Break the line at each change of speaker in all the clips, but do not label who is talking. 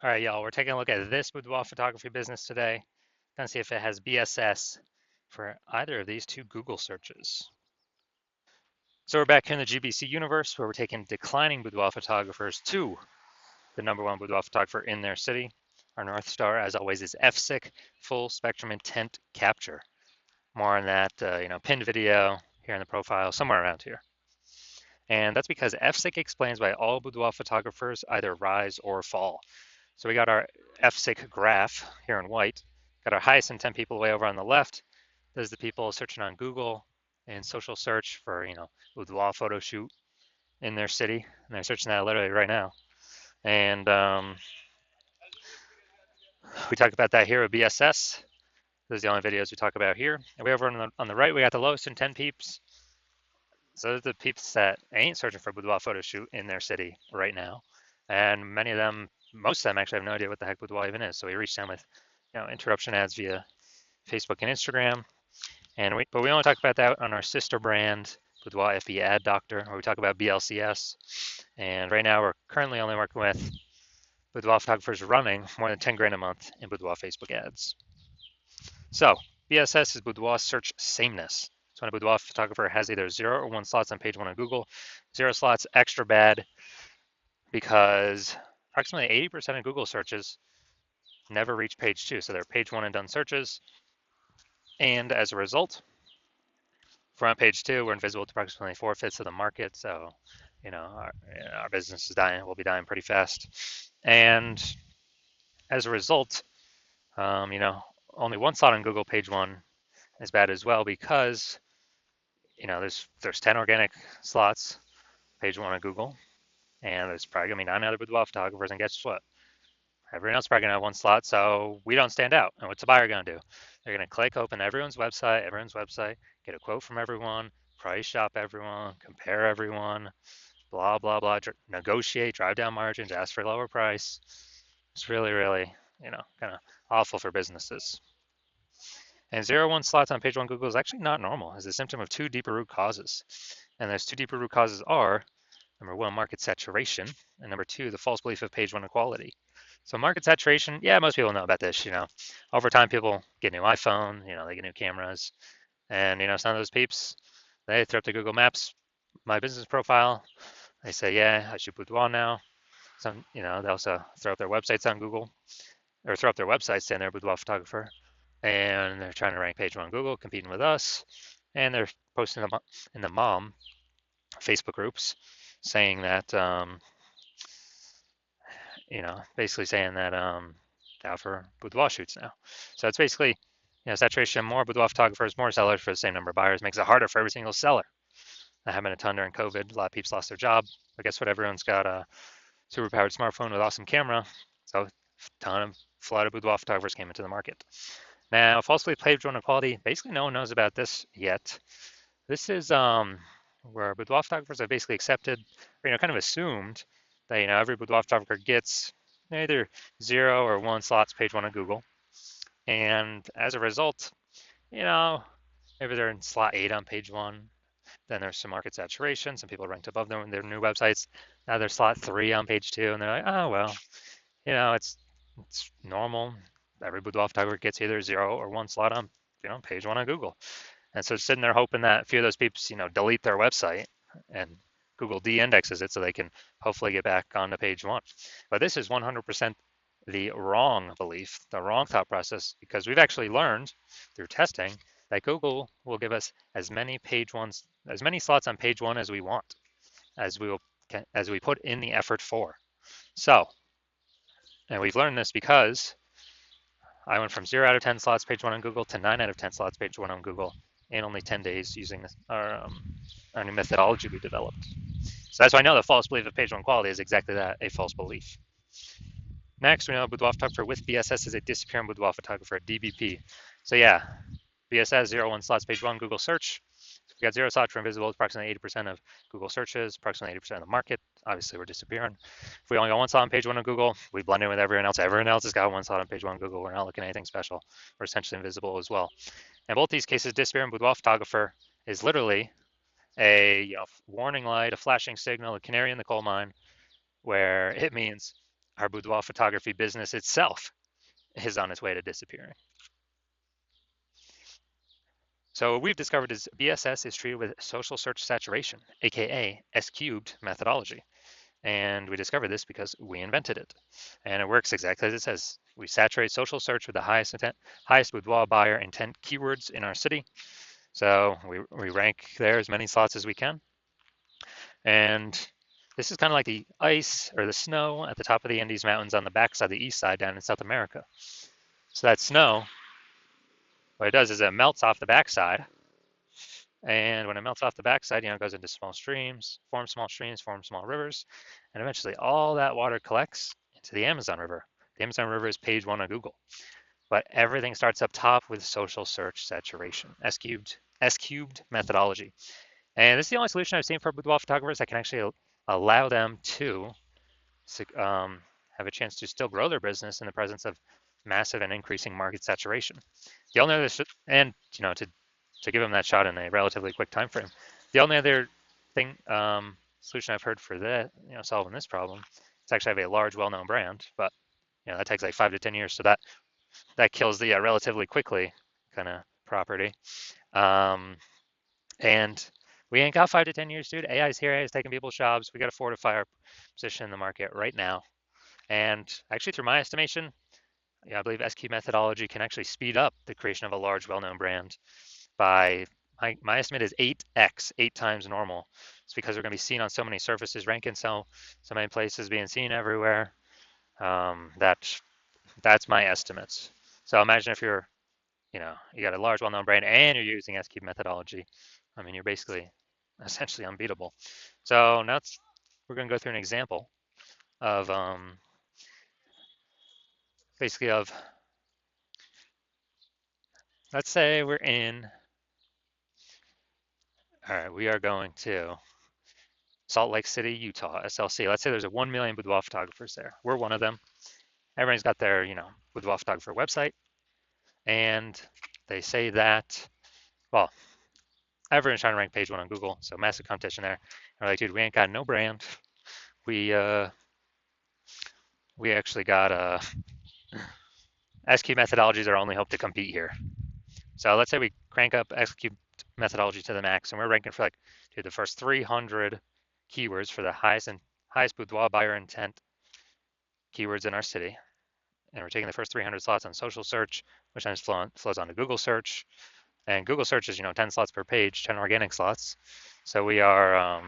All right, y'all, we're taking a look at this boudoir photography business today. Gonna see if it has BSS for either of these two Google searches. So we're back here in the GBC universe where we're taking declining boudoir photographers to the #1 boudoir photographer in their city. Our North Star, as always, is FSIC, full spectrum intent capture. More on that, pinned video here in the profile, somewhere around here. And that's because FSIC explains why all boudoir photographers either rise or fall. So we got our FSIC graph here in white, got our highest intent people way over on the left. Those are the people searching on Google and social search for, boudoir photo shoot in their city. And they're searching that literally right now. And we talked about that here with BSS. Those are the only videos we talk about here. And way over on the right, we got the lowest intent peeps. So those are the peeps that ain't searching for a boudoir photo shoot in their city right now. And many of them, most of them actually have no idea what the heck boudoir even is. So we reached them with, interruption ads via Facebook and Instagram. But we only talk about that on our sister brand, Boudoir FB Ad Doctor, where we talk about BLCS. And right now we're currently only working with boudoir photographers running more than 10 grand a month in boudoir Facebook ads. So BSS is boudoir search sameness. So when a boudoir photographer has either 0 or 1 slots on page 1 on Google, 0 slots extra bad because approximately 80% of Google searches never reach page 2. So they're page 1 and done searches. And as a result, if we're on page 2, we're invisible to approximately 4/5 of the market. So, our business is dying. We'll be dying pretty fast. And as a result, only 1 slot on Google page 1 is bad as well because, there's 10 organic slots page 1 on Google, and there's probably gonna be 9 other boudoir photographers. And guess what? Everyone else is probably gonna have 1 slot, so we don't stand out. And what's the buyer gonna do? They're gonna click open everyone's website, get a quote from everyone, price shop everyone, compare everyone, blah, blah, blah, negotiate, drive down margins, ask for a lower price. It's really, really, kind of awful for businesses. And 0-1 slots on page 1 Google is actually not normal. It's a symptom of 2 deeper root causes. And those 2 deeper root causes are, number 1, market saturation, and number 2, the false belief of page 1 equality. So market saturation, yeah, most people know about this. Over time, people get new iPhone, they get new cameras, and some of those peeps, they throw up the Google Maps, my business profile. They say, yeah, I shoot boudoir now. Some, they also throw up their websites on Google, or throw up their websites saying they're a boudoir photographer, and they're trying to rank page 1 on Google, competing with us, and they're posting them in the mom Facebook groups, saying that. Basically saying that out for boudoir shoots now. So it's basically, saturation, more boudoir photographers, more sellers for the same number of buyers makes it harder for every single seller. That happened a ton during COVID. A lot of people lost their job. But guess what? Everyone's got a super powered smartphone with awesome camera. So a ton of flood of boudoir photographers came into the market. Now, falsely page 1 equality, basically no one knows about this yet. This is where boudoir photographers have basically accepted, or, kind of assumed that, every boudoir photographer gets either 0 or 1 slots page 1 on Google. And as a result, maybe they're in slot 8 on page 1. Then there's some market saturation. Some people ranked above them in their new websites. Now they're slot 3 on page 2, and they're like, oh, well, it's normal. Every boudoir photographer gets either 0 or 1 slot on, page 1 on Google. And so sitting there hoping that a few of those peeps, delete their website and Google de-indexes it so they can hopefully get back onto page 1. But this is 100% the wrong belief, the wrong thought process, because we've actually learned through testing that Google will give us as many slots on page 1 as we want, as we put in the effort for. So, and we've learned this because I went from 0 out of 10 slots page 1 on Google to 9 out of 10 slots page 1 on Google in only 10 days using our new methodology we developed. So that's why I know the false belief of page 1 quality is exactly that, a false belief. Next, we know a boudoir photographer with BSS is a disappearing boudoir photographer, DBP. So yeah, BSS 0-1 slots page 1 Google search. So we got 0 slots for invisible, approximately 80% of Google searches, approximately 80% of the market. Obviously, we're disappearing. If we only got 1 slot on page 1 on Google, we blend in with everyone else. Everyone else has got 1 slot on page 1 on Google. We're not looking at anything special. We're essentially invisible as well. In both these cases, disappearing boudoir photographer is literally a warning light, a flashing signal, a canary in the coal mine, where it means our boudoir photography business itself is on its way to disappearing. So what we've discovered is BSS is treated with social search saturation, aka S cubed methodology. And we discovered this because we invented it. And it works exactly as it says. We saturate social search with the highest boudoir buyer intent keywords in our city. So we rank there as many slots as we can. And this is kind of like the ice or the snow at the top of the Andes Mountains on the backside, the east side down in South America. So that snow, what it does is it melts off the backside. And when it melts off the backside, it goes into small streams, forms small rivers, and eventually all that water collects into the Amazon River. The Amazon River is page one on Google. But everything starts up top with social search saturation, S cubed methodology. And this is the only solution I've seen for boudoir photographers that can actually allow them to have a chance to still grow their business in the presence of massive and increasing market saturation. The only other, and to give them that shot in a relatively quick time frame, the only other thing solution I've heard for that, solving this problem, it's actually have a large, well-known brand, but that takes like 5 to 10 years, so that kills the relatively quickly kind of property. And we ain't got 5 to 10 years, dude. AI's here. AI's taking people's jobs. We got to fortify our position in the market right now. And actually, through my estimation, I believe SQ methodology can actually speed up the creation of a large, well-known brand by my estimate is 8x, 8 times normal. It's because we're going to be seen on so many surfaces, ranking so many places, being seen everywhere. That's my estimates. So imagine if you're, you got a large, well-known brand and you're using SQ methodology. I mean, you're basically essentially unbeatable. So now we're going to go through an example of basically of, let's say we're in, all right, we are going to Salt Lake City, Utah, SLC. Let's say there's 1 million boudoir photographers there. We're one of them. Everyone's got their, boudoir photographer website. And they say that, well, everyone's trying to rank page one on Google. So massive competition there. And we're like, dude, we ain't got no brand. We actually got SQ methodology is our only hope to compete here. So let's say we crank up SQ methodology to the max, and we're ranking for the first 300 keywords for the highest boudoir buyer intent keywords in our city. And we're taking the first 300 slots on social search, which then flows on to Google search. And Google search is 10 slots per page, 10 organic slots. So we are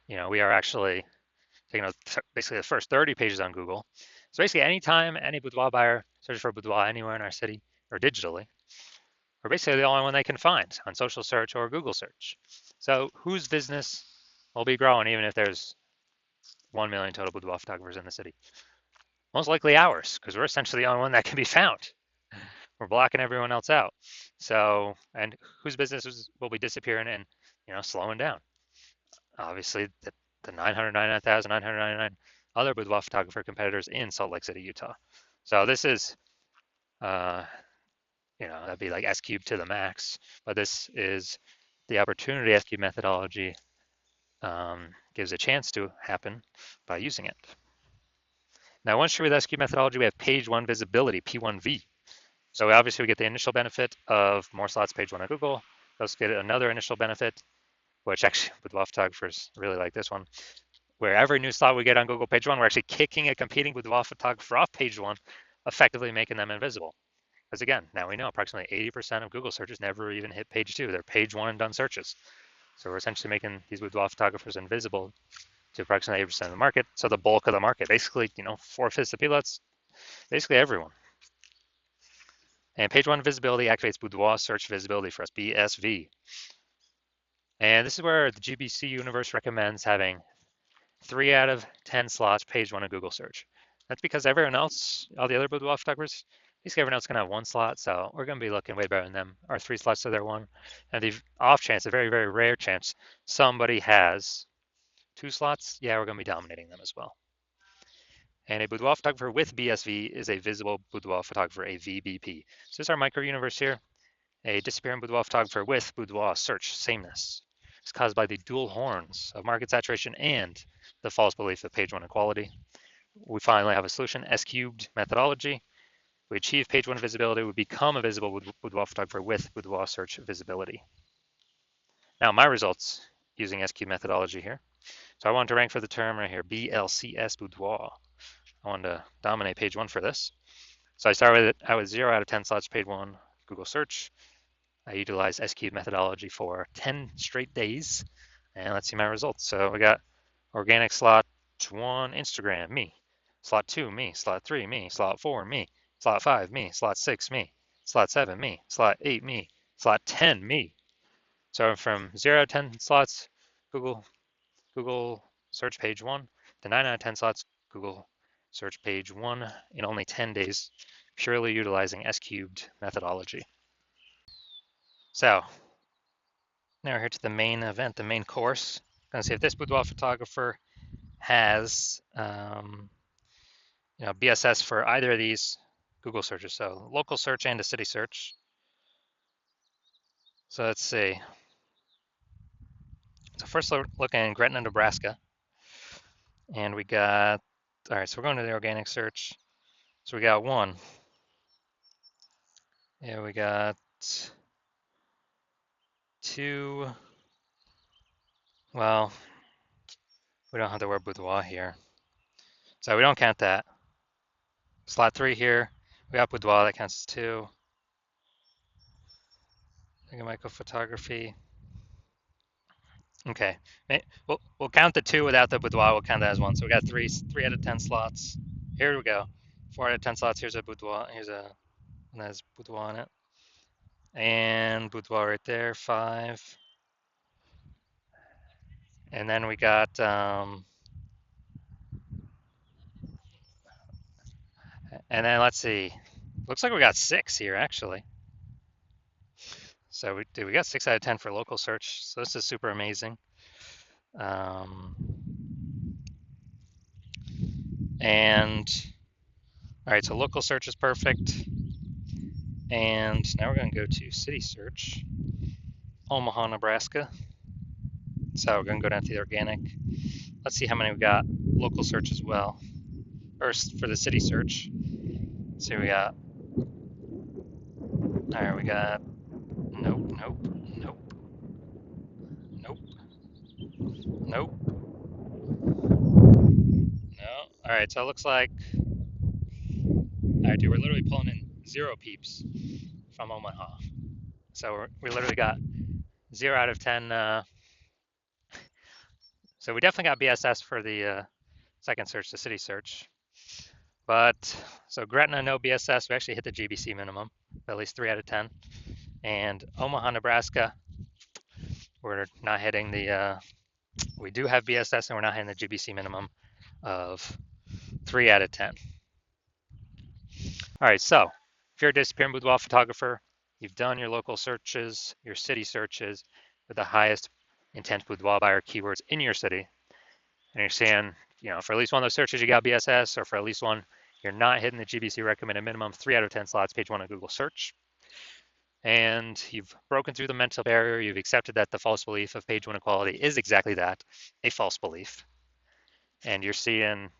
we are actually taking basically the first 30 pages on Google. So basically, anytime any boudoir buyer searches for boudoir anywhere in our city or digitally, we're basically the only one they can find on social search or Google search. So whose business will be growing even if there's 1 million total boudoir photographers in the city? Most likely ours, because we're essentially the only one that can be found. We're blocking everyone else out. So, and whose businesses will be disappearing and slowing down? Obviously, the 999,999 other boudoir photographer competitors in Salt Lake City, Utah. So this is, that'd be like S cubed to the max, but this is the opportunity S cubed methodology gives a chance to happen by using it. Now, once you're with S cubed methodology, we have page one visibility, P1V. So obviously we get the initial benefit of more slots page one on Google. We also get another initial benefit, which actually boudoir photographers really like this one, where every new slot we get on Google page one, we're actually kicking a competing boudoir photographer off page one, effectively making them invisible. Because again, now we know approximately 80% of Google searches never even hit page two. They're page one and done searches. So we're essentially making these boudoir photographers invisible to approximately 80% of the market. So the bulk of the market, basically, 4/5 of people, that's basically everyone. And page one visibility activates boudoir search visibility for us, BSV. And this is where the GBC universe recommends having 3 out of 10 slots page one of Google search. That's because everyone else, all the other boudoir photographers, basically everyone else is going to have 1 slot. So we're going to be looking way better than them. Our 3 slots to their 1. And the off chance, a very, very rare chance, somebody has 2 slots, yeah, we're going to be dominating them as well. And a boudoir photographer with BSV is a visible boudoir photographer, a VBP. So this is our micro universe here. A disappearing boudoir photographer with boudoir search sameness. It's caused by the dual horns of market saturation and the false belief of page one equality. We finally have a solution, S cubed methodology. We achieve page one visibility. We become a visible boudoir photographer with boudoir search visibility. Now my results using S cubed methodology here. So I wanted to rank for the term right here, BLCS boudoir. I wanted to dominate page one for this. So I started with 0 out of 10 slots page one Google search. I utilized S cubed methodology for 10 straight days. And let's see my results. So we got organic slot 1, Instagram, me. Slot 2, me. Slot 3, me. Slot 4, me. Slot 5, me. Slot 6, me. Slot 7, me. Slot 8, me. Slot 10, me. So from 0 to 10 slots, Google search page one, to 9 out of 10 slots, Google search page one in only 10 days, purely utilizing S cubed methodology. So now we're here to the main event, the main course. I'm going to see if this boudoir photographer has BSS for either of these Google searches, so local search and a city search. So let's see. So first looking in Gretna, Nebraska, and we got, all right, so we're going to the organic search. So we got one. Yeah, we got two. Well, we don't have the word boudoir here, so we don't count that. Slot 3 here, we got boudoir, that counts as 2. Micro photography. Okay, we'll count the 2 without the boudoir. We'll count that as 1. So we got 3 out of 10 slots. Here we go. 4 out of 10 slots. Here's a boudoir. Here's a one that has boudoir on it, and boudoir right there. 5. And then we got and then let's see. Looks like we got 6 here actually. So we got 6 out of 10 for local search. So this is super amazing. And all right, so local search is perfect. And now we're going to go to city search, Omaha, Nebraska. So we're going to go down to the organic. Let's see how many we got local search as well. First for the city search. So we got, all right, we got, nope, nope, nope, nope, nope. No, all right, so it looks like, all right, dude, we're literally pulling in 0 peeps from Omaha. So we literally got 0 out of 10. So we definitely got BSS for the second search, the city search. But so Gretna, no BSS. We actually hit the GBC minimum, at least 3 out of 10. And Omaha, Nebraska, we're not hitting the, we do have BSS and we're not hitting the GBC minimum of 3 out of 10. All right, so if you're a disappearing boudoir photographer, you've done your local searches, your city searches with the highest intent boudoir buyer keywords in your city, and you're saying, for at least one of those searches you got BSS, or for at least one you're not hitting the GBC recommended minimum 3 out of 10 slots, page 1 of Google search, and you've broken through the mental barrier, you've accepted that the false belief of page 1 equality is exactly that, a false belief, and you're seeing,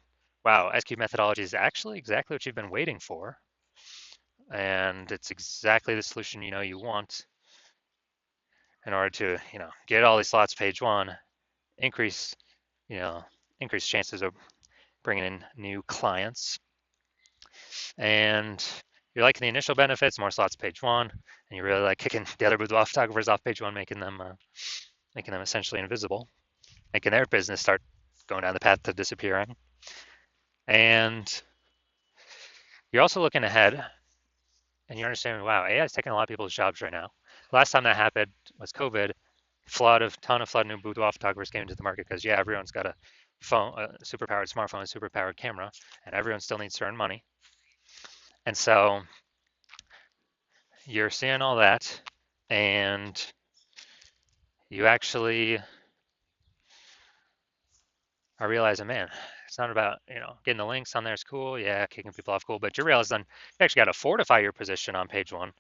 wow, SQ methodology is actually exactly what you've been waiting for, and it's exactly the solution you want in order to get all these slots page 1, increase chances of bringing in new clients, and you're liking the initial benefits, more slots page 1, and you really like kicking the other boudoir photographers off page 1, making them essentially invisible, making their business start going down the path to disappearing. And you're also looking ahead, and you're understanding, wow, AI is taking a lot of people's jobs right now. Last time that happened was COVID. Ton of new boudoir photographers came into the market because everyone's got a phone, a superpowered smartphone, a superpowered camera, and everyone still needs to earn money. And so you're seeing all that, and you actually are realizing, man, it's not about getting the links on there is cool, kicking people off cool, but you realize then you actually got to fortify your position on page 1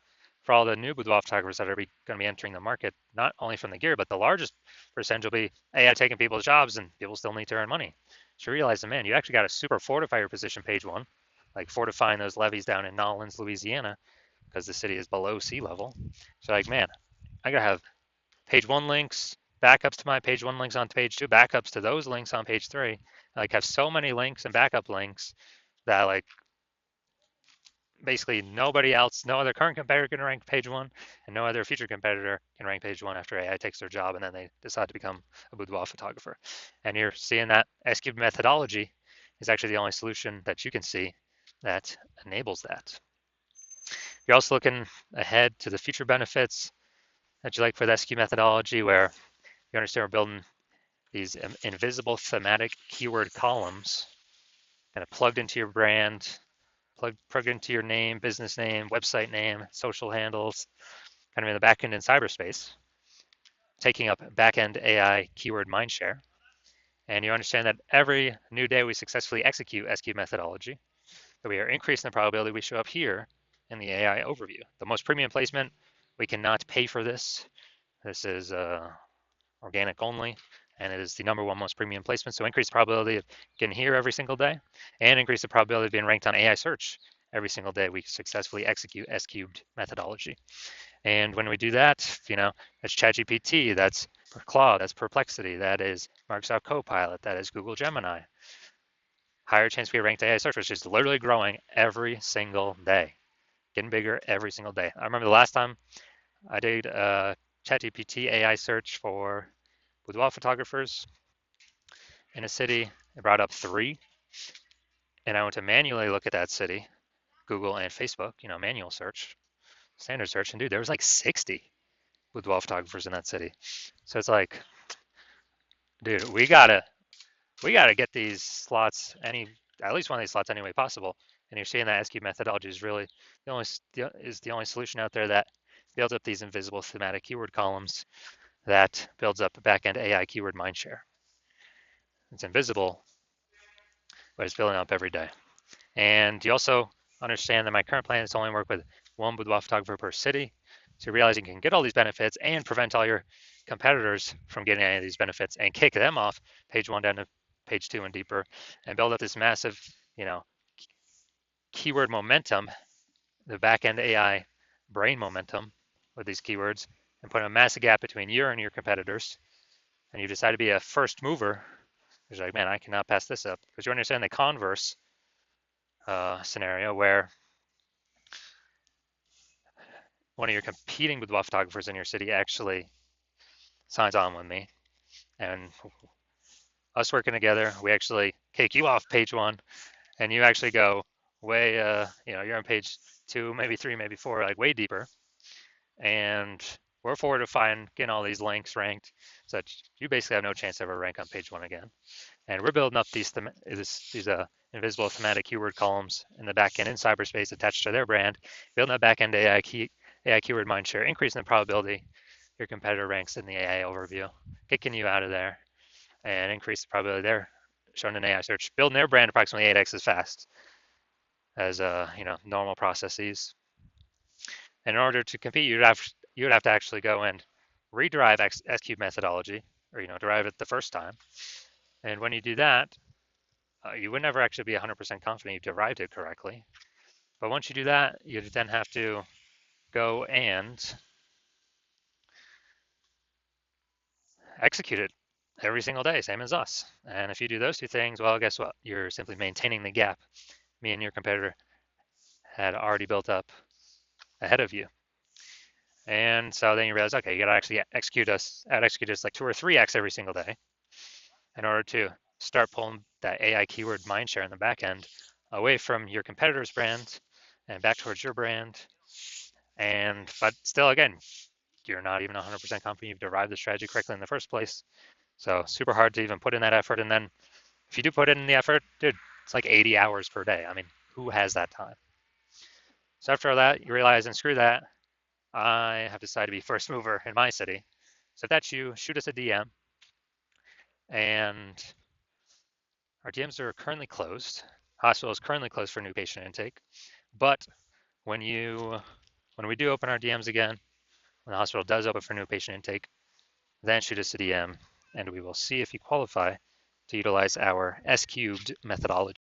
for all the new boudoir photographers that are going to be entering the market, not only from the gear, but the largest percentage will be AI taking people's jobs, and people still need to earn money. So you realize, man, you actually got to super fortify your position page one, like fortifying those levees down in Nolens, Louisiana, because the city is below sea level. So like, man, I gotta have page one links, backups to my page one links on page two, backups to those links on page three. I like have so many links and backup links that like basically nobody else, no other current competitor can rank page one, and no other future competitor can rank page one after AI takes their job and then they decide to become a boudoir photographer. And you're seeing that S-cubed methodology is actually the only solution that you can see that enables that. You're also looking ahead to the future benefits that you like for the S-cubed methodology, where you understand we're building these invisible thematic keyword columns kind of plugged into your brand, plugged into your name, business name, website name, social handles, kind of in the backend in cyberspace, taking up backend AI keyword mindshare. And you understand that every new day we successfully execute SQ methodology, that we are increasing the probability we show up here in the AI overview. The most premium placement, we cannot pay for this. This is organic only, and it is the number one most premium placement. So increase the probability of getting here every single day, and increase the probability of being ranked on AI search every single day we successfully execute S-cubed methodology. And when we do that, that's ChatGPT, that's Claude, that's Perplexity, that is Microsoft Copilot, that is Google Gemini. Higher chance we ranked AI search, which is literally growing every single day, getting bigger every single day. I remember the last time I did a ChatGPT AI search for boudoir photographers in a city. It brought up 3, and I went to manually look at that city, Google and Facebook, manual search, standard search, and dude, there was like 60 boudoir photographers in that city. So it's like, dude, we gotta get these slots at least one of these slots any way possible. And you're seeing that SQ methodology is really the only solution out there that builds up these invisible thematic keyword columns, that builds up backend AI keyword mindshare. It's invisible, but it's building up every day. And you also understand that my current plan is to only work with one boudoir photographer per city. So you realize you can get all these benefits and prevent all your competitors from getting any of these benefits and kick them off page one down to page two and deeper, and build up this massive, keyword momentum, the back-end AI brain momentum with these keywords, and put a massive gap between you and your competitors. And you decide to be a first mover. You're like, man, I cannot pass this up, because you understand the converse scenario where one of your competing boudoir photographers in your city actually signs on with me, and us working together, we actually kick you off page one, and you actually go way, you're on page two, maybe three, maybe four, like way deeper, and we're fortifying getting all these links ranked, so that you basically have no chance to ever rank on page one again. And we're building up these invisible thematic keyword columns in the backend in cyberspace attached to their brand, building that backend AI keyword mindshare, increasing the probability your competitor ranks in the AI overview, kicking you out of there, and increase the probability they're shown in AI search, building their brand approximately 8x as fast as normal processes. And in order to compete, you would have to actually go and rederive S-cube methodology, or derive it the first time. And when you do that, you would never actually be 100% confident you derived it correctly. But once you do that, you then have to go and execute it every single day, same as us. And if you do those two things, well, guess what? You're simply maintaining the gap me and your competitor had already built up ahead of you. And so then you realize, okay, you got to actually execute us like 2 or 3x every single day in order to start pulling that AI keyword mindshare in the back end away from your competitor's brand and back towards your brand. But still, again, you're not even 100% confident you've derived the strategy correctly in the first place. So super hard to even put in that effort. And then if you do put in the effort, dude, it's like 80 hours per day. I mean, who has that time? So after all that, you realize, and screw that, I have decided to be first mover in my city. So if that's you, shoot us a DM. And our DMs are currently closed. Hospital is currently closed for new patient intake. But when you When we do open our DMs again, when the hospital does open for new patient intake, then shoot us a DM, and we will see if you qualify to utilize our S cubed methodology.